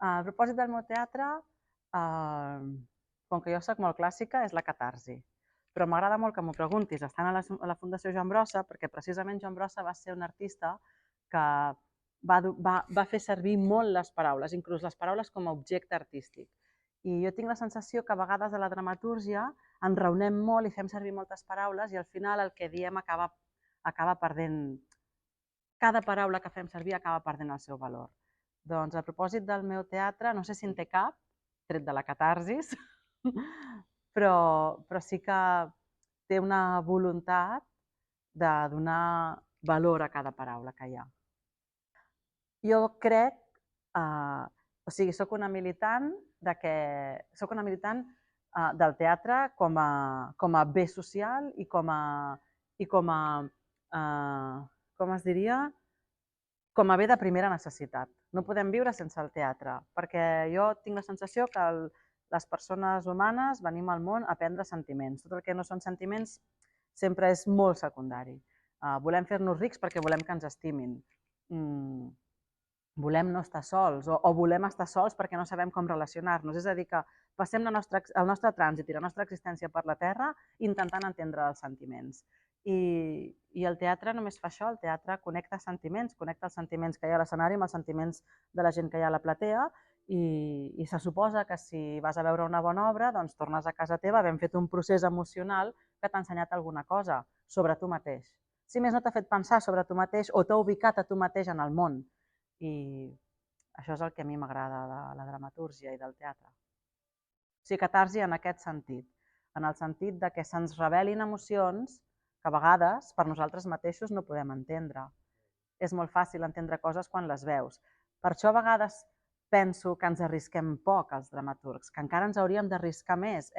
El propòsit del meu teatre, com que jo soc molt clàssica, és la catarsi. Però m'agrada molt que m'ho preguntis estant a la Fundació Joan Brossa, perquè precisament Joan Brossa va ser un artista que va fer servir molt les paraules, inclús les paraules com a objecte artístic. I jo tinc la sensació que a vegades a la dramatúrgia ens raonem molt i fem servir moltes paraules i al final el que diem acaba perdent, cada paraula que fem servir acaba perdent el seu valor. Doncs a propòsit del meu teatre, no sé si en té cap, tret de la catarsis, però sí que té una voluntat de donar valor a cada paraula que hi ha. Jo crec, soc una militant del teatre com a bé social i com a, com es diria, com a bé de primera necessitat. No podem viure sense el teatre, perquè jo tinc la sensació que les persones humanes venim al món a aprendre sentiments. Tot el que no són sentiments sempre és molt secundari. Volem fer-nos rics perquè volem que ens estimin. Volem no estar sols o volem estar sols perquè no sabem com relacionar-nos. És a dir, que passem el nostre trànsit i la nostra existència per la Terra intentant entendre els sentiments. I el teatre només fa això, el teatre connecta sentiments els sentiments que hi ha a l'escenari amb els sentiments de la gent que hi ha a la platea i se suposa que si vas a veure una bona obra, doncs tornes a casa teva havent fet un procés emocional que t'ha ensenyat alguna cosa sobre tu mateix. Si més no t'ha fet pensar sobre tu mateix o t'ha ubicat a tu mateix en el món. I això és el que a mi m'agrada de la dramatúrgia i del teatre. O sigui, catarsi en aquest sentit, en el sentit de que se'ns revelin emocions que a vegades per nosaltres mateixos no podem entendre. És molt fàcil entendre coses quan les veus. Per això a vegades penso que ens arrisquem poc els dramaturgs, que encara ens hauríem d'arriscar més.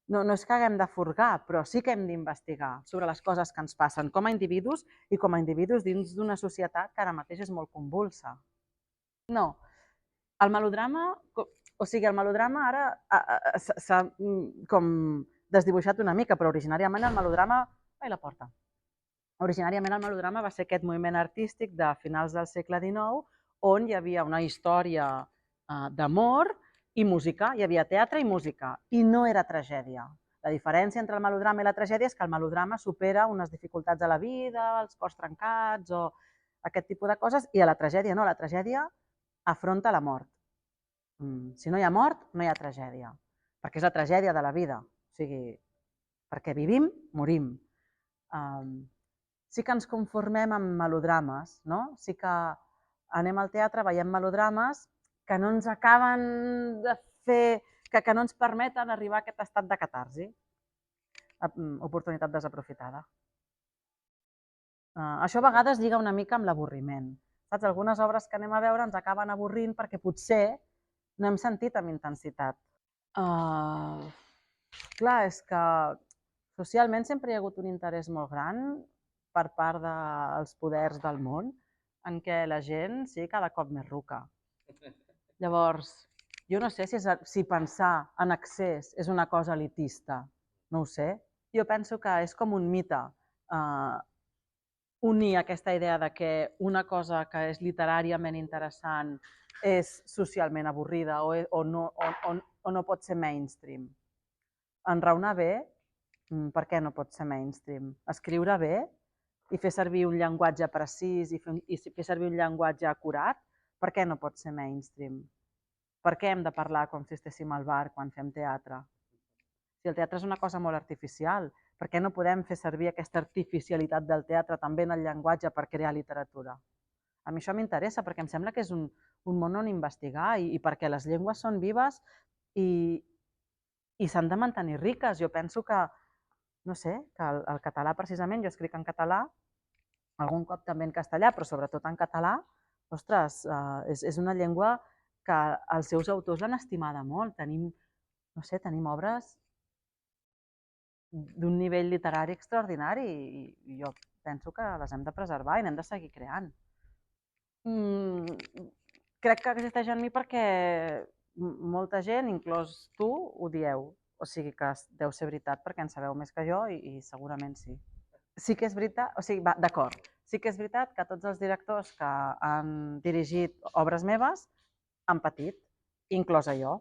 No és que haguem de furgar, però sí que hem d'investigar sobre les coses que ens passen com a individus i com a individus dins d'una societat que ara mateix és molt convulsa. No, el melodrama ara s'ha com desdibuixat una mica, però originàriament el melodrama... Ai, la porta. Originàriament el melodrama va ser aquest moviment artístic de finals del segle XIX on hi havia una història d'amor i música, hi havia teatre i música, i no era tragèdia. La diferència entre el melodrama i la tragèdia és que el melodrama supera unes dificultats a la vida, els cors trencats o aquest tipus de coses, i a la tragèdia no, la tragèdia afronta la mort. Si no hi ha mort, no hi ha tragèdia, perquè és la tragèdia de la vida, o sigui, perquè vivim, morim. Sí que ens conformem amb melodrames, no? Sí que anem al teatre, veiem melodrames que no ens acaben de fer, que no ens permeten arribar a aquest estat de catarsi. Oportunitat desaprofitada. Això a vegades lliga una mica amb l'avorriment. Saps? Algunes obres que anem a veure ens acaben avorrint perquè potser no hem sentit amb intensitat. Clar, és que socialment sempre hi ha hagut un interès molt gran per part dels poders del món en què la gent sigui cada cop més ruca. Llavors, jo no sé si pensar en excés és una cosa elitista, no ho sé. Jo penso que és com un mite unir aquesta idea de que una cosa que és literàriament interessant és socialment avorrida o no pot ser mainstream. Enraonar bé, per què no pot ser mainstream? Escriure bé i fer servir un llenguatge precís i fer servir un llenguatge acurat, per què no pot ser mainstream? Per què hem de parlar com si estéssim al bar quan fem teatre? Si el teatre és una cosa molt artificial, per què no podem fer servir aquesta artificialitat del teatre també en el llenguatge per crear literatura? A mi això m'interessa perquè em sembla que és un món on investigar i perquè les llengües són vives i s'han de mantenir riques. Jo penso que, no sé, que el català precisament, jo escric en català, algun cop també en castellà, però sobretot en català, ostres, és una llengua que els seus autors l'han estimada molt. Tenim obres d'un nivell literari extraordinari i jo penso que les hem de preservar i n'hem de seguir creant. Crec que existeix en mi perquè molta gent, inclòs tu, ho dieu. O sigui que deu ser veritat perquè en sabeu més que jo i segurament sí. Sí que és veritat, o sigui, d'acord, sí que és veritat que tots els directors que han dirigit obres meves han patit, inclosa jo.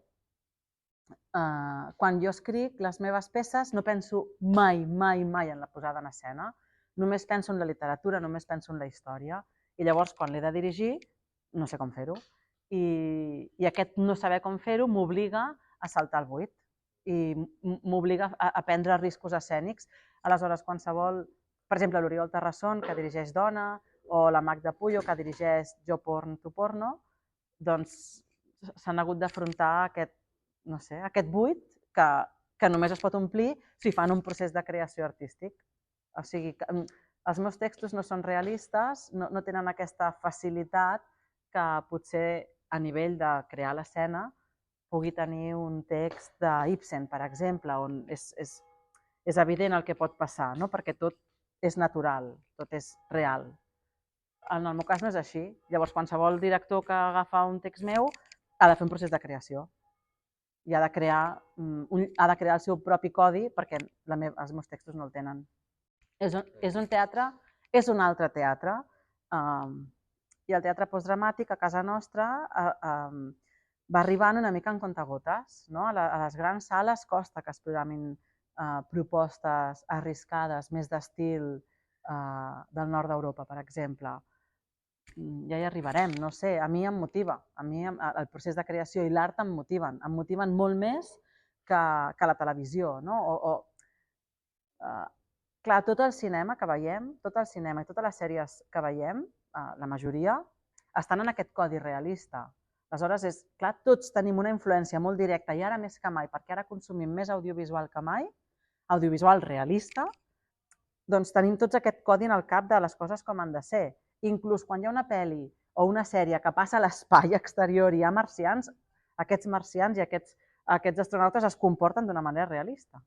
Quan jo escric les meves peces no penso mai en la posada en escena, només penso en la literatura, només penso en la història, i llavors quan l'he de dirigir no sé com fer-ho. I aquest no saber com fer-ho m'obliga a saltar el buit i m'obliga a prendre riscos escènics. Aleshores, qualsevol, per exemple, l'Oriol Terrasson, que dirigeix Dona, o la Magda Puyo, que dirigeix Jo Porn, Tu Porno, doncs s'han hagut d'afrontar aquest, no sé, aquest buit que només es pot omplir si fan un procés de creació artístic. O sigui, els meus textos no són realistes, no tenen aquesta facilitat que potser a nivell de crear l'escena pugui tenir un text d'Ibsen, per exemple, on és evident el que pot passar, no? Perquè tot és natural, tot és real. En el meu cas no és així. Llavors, qualsevol director que agafa un text meu ha de fer un procés de creació i ha de crear el seu propi codi perquè els meus textos no el tenen. És un teatre, és un altre teatre, i el teatre postdramàtic a casa nostra va arribant una mica en comptagotes. A les grans sales costa que es programin propostes arriscades, més d'estil del nord d'Europa, per exemple. Ja hi arribarem, no sé, a mi em motiva, a mi el procés de creació i l'art em motiven molt més que la televisió. Clar, tot el cinema que veiem, tot el cinema i totes les sèries que veiem, la majoria, estan en aquest codi realista. Aleshores, clar, tots tenim una influència molt directa i ara més que mai, perquè ara consumim més audiovisual que mai, audiovisual realista, doncs tenim tots aquest codi en el cap de les coses com han de ser. Inclús quan hi ha una pel·li o una sèrie que passa a l'espai exterior i hi ha marcians, aquests marcians i aquests astronautes es comporten d'una manera realista.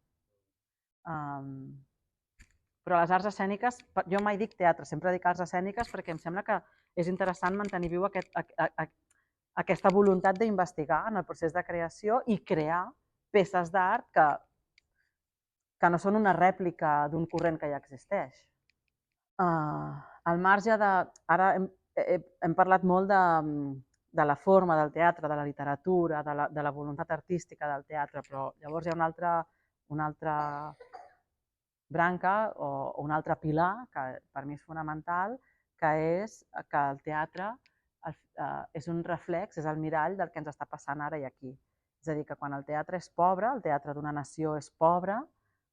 Però les arts escèniques, jo mai dic teatre, sempre dic arts escèniques perquè em sembla que és interessant mantenir viu aquesta voluntat d'investigar en el procés de creació i crear peces d'art que no són una rèplica d'un corrent que ja existeix. Al marge de... Ara hem parlat molt de la forma del teatre, de la literatura, de la voluntat artística del teatre, però llavors hi ha una altra branca o un altre pilar que per mi és fonamental, que és que el teatre és un reflex, és el mirall del que ens està passant ara i aquí. És a dir, que quan el teatre és pobre, el teatre d'una nació és pobre,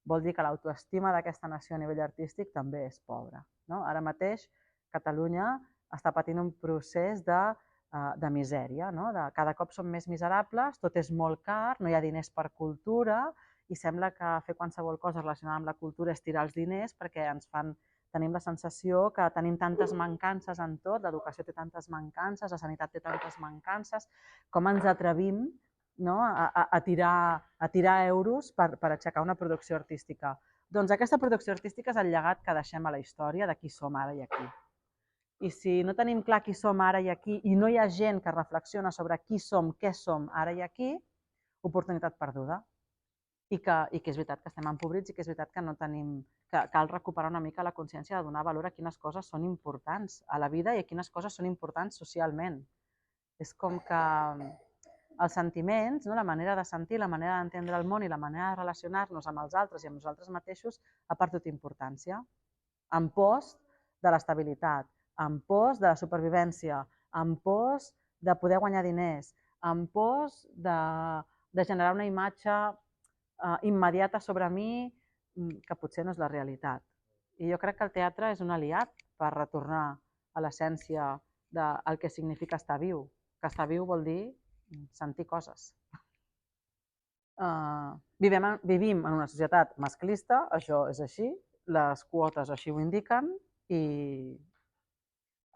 vol dir que l'autoestima d'aquesta nació a nivell artístic també és pobra. Ara mateix Catalunya està patint un procés de misèria. Cada cop som més miserables, tot és molt car, no hi ha diners per cultura i sembla que fer qualsevol cosa relacionada amb la cultura és tirar els diners perquè tenim la sensació que tenim tantes mancances en tot, l'educació té tantes mancances, la sanitat té tantes mancances, com ens atrevim a tirar euros per aixecar una producció artística. Doncs aquesta producció artística és el llegat que deixem a la història de qui som ara i aquí. I si no tenim clar qui som ara i aquí i no hi ha gent que reflexiona sobre qui som, què som ara i aquí, oportunitat perduda. I que és veritat que estem empobrits i que és veritat que no tenim, que cal recuperar una mica la consciència de donar valor a quines coses són importants a la vida i a quines coses són importants socialment. És com que els sentiments, la manera de sentir, la manera d'entendre el món i la manera de relacionar-nos amb els altres i amb nosaltres mateixos ha perdut importància. En pos de l'estabilitat, en pos de la supervivència, en pos de poder guanyar diners, en pos de generar una imatge immediata sobre mi que potser no és la realitat. I jo crec que el teatre és un aliat per retornar a l'essència del que significa estar viu. Que estar viu vol dir sentir coses. Vivim en una societat masclista, això és així, les quotes així ho indiquen i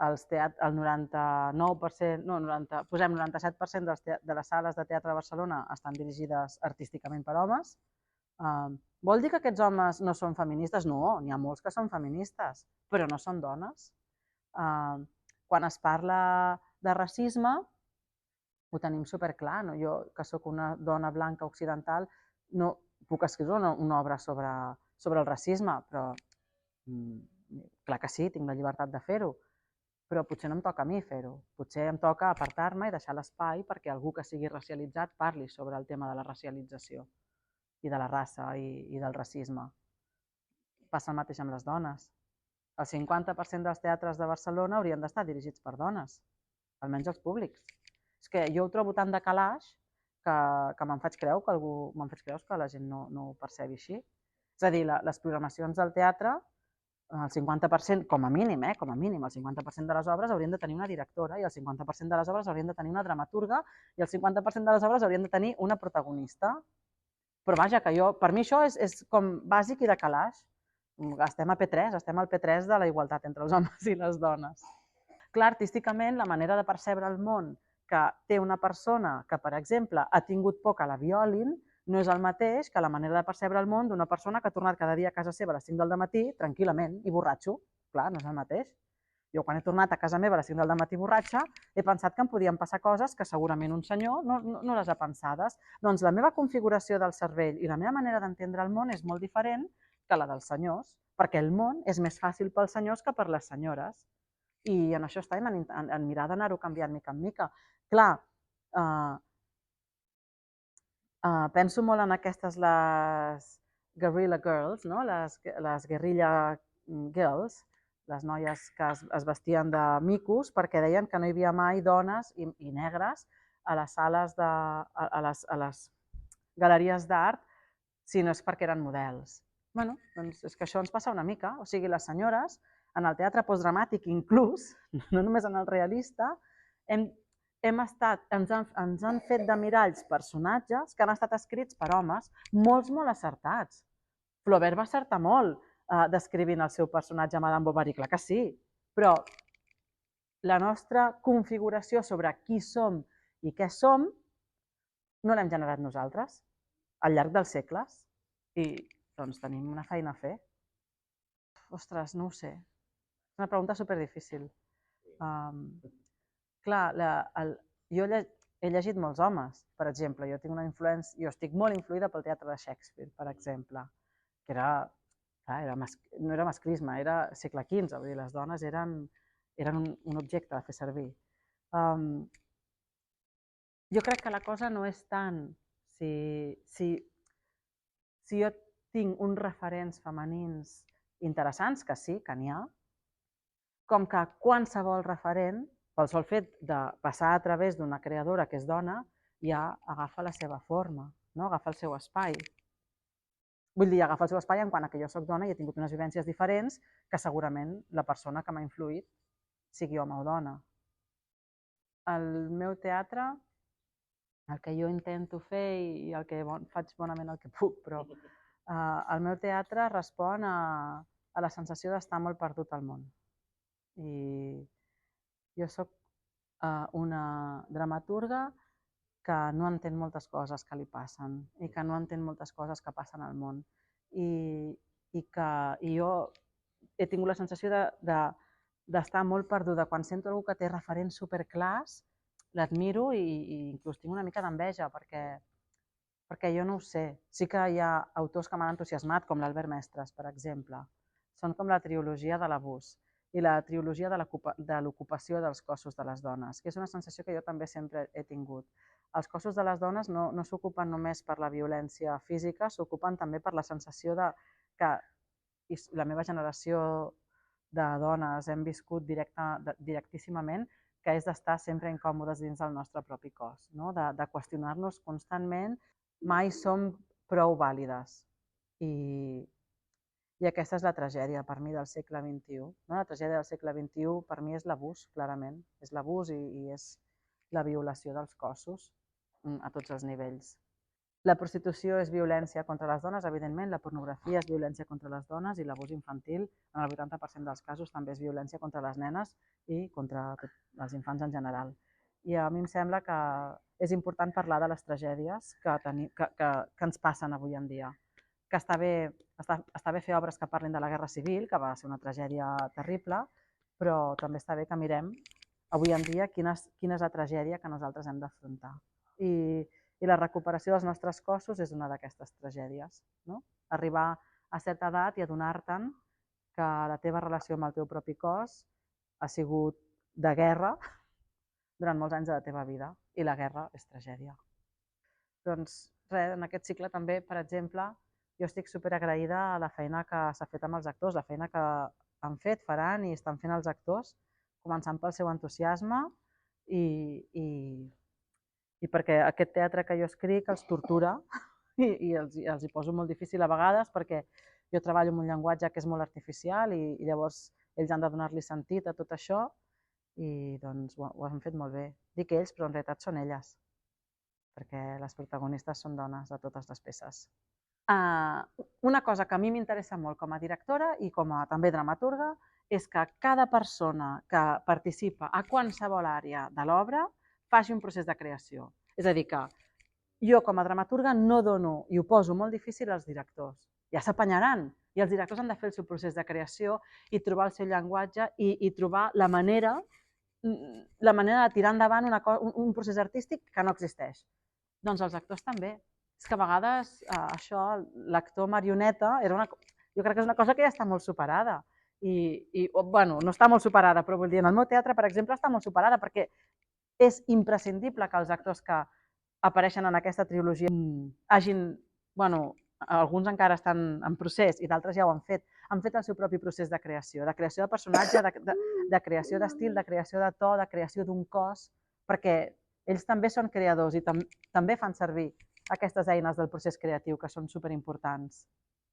el 99%, posem 97% de les sales de teatre de Barcelona estan dirigides artísticament per homes. Vol dir que aquests homes no són feministes? No, n'hi ha molts que són feministes, però no són dones. Quan es parla de racisme, ho tenim superclar. Jo, que sóc una dona blanca occidental, no puc escriure una obra sobre el racisme, però clar que sí, tinc la llibertat de fer-ho. però potser no em toca a mi fer-ho. Potser em toca apartar-me i deixar l'espai perquè algú que sigui racialitzat parli sobre el tema de la racialització i de la raça i del racisme. Passa el mateix amb les dones. El 50% dels teatres de Barcelona haurien d'estar dirigits per dones, almenys els públics. És que jo ho trobo tan de calaix que me'n faig creure que la gent no ho percebi així. És a dir, les programacions del teatre, el 50%, com a mínim, el 50% de les obres haurien de tenir una directora i el 50% de les obres haurien de tenir una dramaturga i el 50% de les obres haurien de tenir una protagonista. Però vaja, que per mi això és com bàsic i de calaix. Estem al P3 de la igualtat entre els homes i les dones. Clar, artísticament, la manera de percebre el món que té una persona que, per exemple, ha tingut por que la violin, no és el mateix que la manera de percebre el món d'una persona que ha tornat cada dia a casa seva a les 5 del matí, tranquil·lament, i borratxo. Clar, no és el mateix. Jo, quan he tornat a casa meva a les 5 del matí borratxa, he pensat que em podien passar coses que segurament un senyor no les ha pensades. Doncs la meva configuració del cervell i la meva manera d'entendre el món és molt diferent que la dels senyors, perquè el món és més fàcil pels senyors que per les senyores. I en això estem, en mirar d'anar-ho canviant mica en mica. Clar, penso molt en aquestes, les guerrilla girls, no? Les guerrilla girls, les noies que es vestien de micos perquè deien que no hi havia mai dones i negres a les sales, a les galeries d'art, si no és perquè eren models. Bé, doncs és que això ens passa una mica. O sigui, les senyores, en el teatre postdramàtic inclús, no només en el realista, ens han fet de miralls personatges que han estat escrits per homes, molts molt acertats. Flaubert va acertar molt descrivint el seu personatge Madame Bovary, clar que sí, però la nostra configuració sobre qui som i què som no l'hem generat nosaltres al llarg dels segles i doncs tenim una feina a fer. Ostres, no ho sé. És una pregunta superdifícil. Clar, jo he llegit molts homes, per exemple, jo estic molt influïda pel teatre de Shakespeare, per exemple, que no era masclisme, era segle XV, vull dir, les dones eren un objecte a fer servir. Jo crec que la cosa no és tant si jo tinc uns referents femenins interessants, que sí, que n'hi ha, com que qualsevol referent, pel sol fet de passar a través d'una creadora que és dona, ja agafa la seva forma, agafa el seu espai. Vull dir, agafa el seu espai en quant a que jo soc dona i he tingut unes vivències diferents que segurament la persona que m'ha influït sigui home o dona. El meu teatre, el que jo intento fer i el que faig bonament el que puc, però el meu teatre respon a la sensació d'estar molt perdut al món. I jo soc una dramaturga que no entén moltes coses que li passen i que no entén moltes coses que passen al món. I jo he tingut la sensació d'estar molt perduda. Quan sento algú que té referents superclars, l'admiro i inclús tinc una mica d'enveja perquè jo no ho sé. Sí que hi ha autors que m'han entusiasmat, com l'Albert Mestres, per exemple. Són com la trilogia de l'abús i la trilogia de l'ocupació dels cossos de les dones, que és una sensació que jo també sempre he tingut. Els cossos de les dones no s'ocupen només per la violència física, s'ocupen també per la sensació que la meva generació de dones hem viscut directíssimament, que és d'estar sempre incòmodes dins del nostre propi cos, de qüestionar-nos constantment, mai som prou vàlides. I aquesta és la tragèdia per mi del segle XXI. La tragèdia del segle XXI per mi és l'abús, clarament. És l'abús i és la violació dels cossos a tots els nivells. La prostitució és violència contra les dones, evidentment, la pornografia és violència contra les dones i l'abús infantil, en el 80% dels casos, també és violència contra les nenes i contra els infants en general. I a mi em sembla que és important parlar de les tragèdies que ens passen avui en dia. Que està bé fer obres que parlin de la Guerra Civil, que va ser una tragèdia terrible, però també està bé que mirem avui en dia quina és la tragèdia que nosaltres hem d'afrontar. I la recuperació dels nostres cossos és una d'aquestes tragèdies. Arribar a certa edat i adonar-te'n que la teva relació amb el teu propi cos ha sigut de guerra durant molts anys de la teva vida, i la guerra és tragèdia. Doncs res, en aquest cicle també, per exemple, jo estic superagraïda a la feina que s'ha fet amb els actors, la feina que han fet, faran i estan fent els actors, començant pel seu entusiasme i perquè aquest teatre que jo escric els tortura i els hi poso molt difícil a vegades perquè jo treballo amb un llenguatge que és molt artificial i llavors ells han de donar-li sentit a tot això i doncs ho han fet molt bé. Dic ells, però en realitat són elles, perquè les protagonistes són dones de totes les peces. Una cosa que a mi m'interessa molt com a directora i com a també dramaturga és que cada persona que participa a qualsevol àrea de l'obra faci un procés de creació. És a dir, que jo com a dramaturga no dono, i ho poso molt difícil als directors. Ja s'apanyaran, i els directors han de fer el seu procés de creació i trobar el seu llenguatge i trobar la manera de tirar endavant un procés artístic que no existeix. Doncs els actors també. És que a vegades això, l'actor marioneta, jo crec que és una cosa que ja està molt superada. Bueno, no està molt superada, però vull dir, en el meu teatre, per exemple, està molt superada perquè és imprescindible que els actors que apareixen en aquesta trilogia hagin, bueno, alguns encara estan en procés i d'altres ja ho han fet el seu propi procés de creació de personatge, de creació d'estil, de creació de to, de creació d'un cos, perquè ells també són creadors i també fan servir aquestes eines del procés creatiu que són superimportants.